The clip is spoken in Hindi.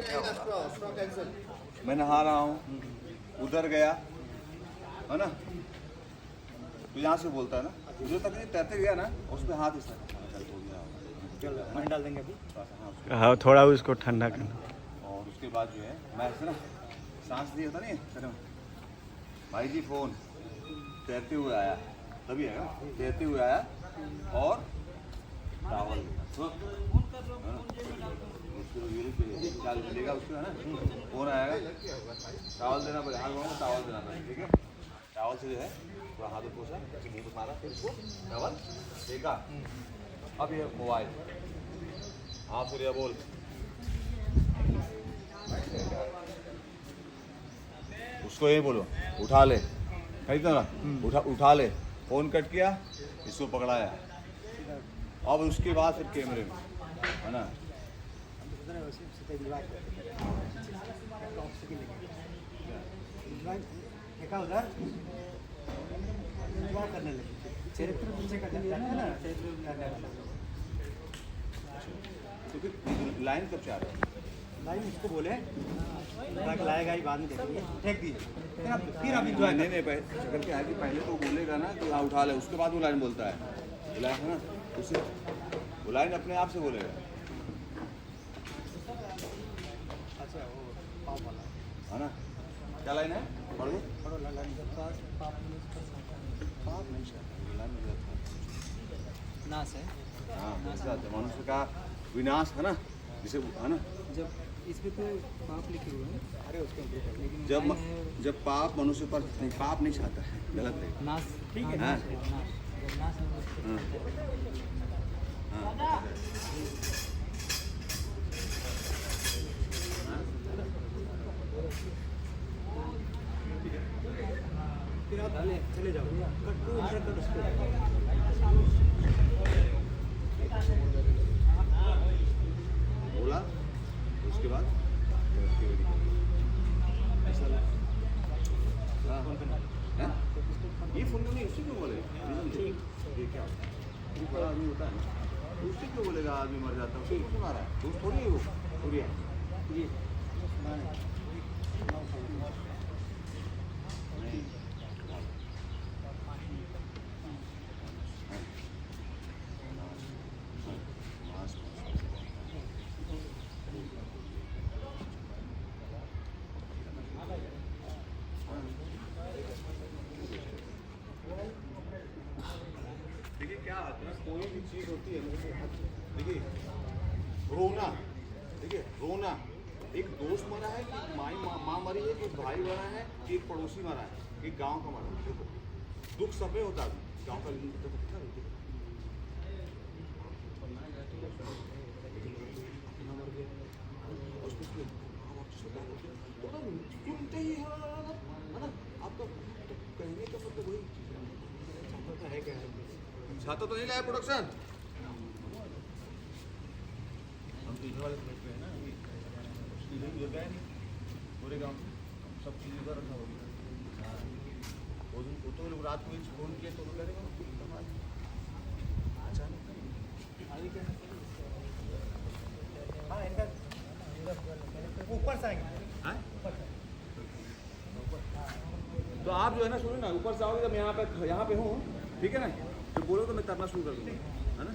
क्या होगा? मैं नहा रहा हूँ, उधर गया है ना, तो यहाँ से बोलता है ना, जो तक नहीं तैरते गया ना, उस पर हाथ इस तरह पानी डाल देंगे अभी। हाँ थोड़ा उसको ठंडा करना। और उसके बाद जो है मैं ऐसे ना सांस दिया था नहीं सर, भाई जी फोन तैरते हुए आया, तभी आएगा तैरते हुए आया और टावल चाल मिलेगा उसको है ना, फोन आएगा, टावल देना पड़ेगा, हाथ मांगो टावल देना पड़ेगा, ठीक है। टावल से जो है थोड़ा हाथ पोछा, मुँह पे मारा, फिर उसको टावल देखा। अब ये मोबाइल, हाँ सूर्या बोल, उसको ये बोलो उठा ले, खरीदना ना उठा ले, फोन कट किया, इसको पकड़ाया, अब उसके बाद फिर कैमरे में है ना, देखा उधर करने लगे, चरित्र से करने है ना, चरित्र तो फिर लाइन कब से आ रहा है? लाइन उसको बोले लाएगा ही, बाद में देखेंगे, फेंक दिए, फिर आप इंजॉय नहीं शक्ल क्या है कि पहले तो बोलेगा ना कि हाँ उठा ले, उसके बाद वो लाइन बोलता है, लाइन है ना, उससे वो लाइन अपने आप से बोलेगा। अच्छा वो पाप वाला है ना, क्या लाइन है? पढ़ो लाइन पाप नहीं शायद लाइन में नाश है। हाँ मनुष्य का विनाश है ना, जिसे है ना, जब इसमें तो पाप लिखे हुए हैं, अरे उसके लेकिन जब पाप मनुष्य पर नहीं, पाप नहीं चाहता है, गलत है नाश, ठीक है हाँ। नाश हाँ। फिर आप चले जाओ, कट उसको बोला, उसके बाद हाँ? ये फोन नहीं उससे क्यों बोले? ये क्या बड़ा आदमी होता है ना, उससे क्यों बोलेगा आदमी मर जाता है, उससे क्यों मारा है? दोस्त थोड़ी है वो, थोड़ी है ये देखिए क्या होता है, कोई भी चीज़ होती है, देखिए रोना, देखिए रोना, एक दोस्त मरा है कि माँ मरी है कि भाई मरा है कि एक पड़ोसी मरा है, एक गांव का मरा है, देखो दुख सब में होता है, गांव का सुनते ही है ना, आपका कहने का मतलब वही है क्या है? छाता तो नहीं लाया प्रोडक्शन, हम तो इधर वाले प्लेट पे है ना, इधर उधर गए नहीं पूरे गांव में, सब चीज़ उधर रखा होगी। हाँ वो तो लोग रात में फोन किए तो करेगा अचानक हाँ इनका ऊपर से आएंगे। हाँ? तो आप जो है ना सुनो ना, ऊपर से आओगे जब मैं यहाँ पे हूँ, ठीक है ना, तो बोलो तो मैं तरना शुरू कर दूँगा, है ना।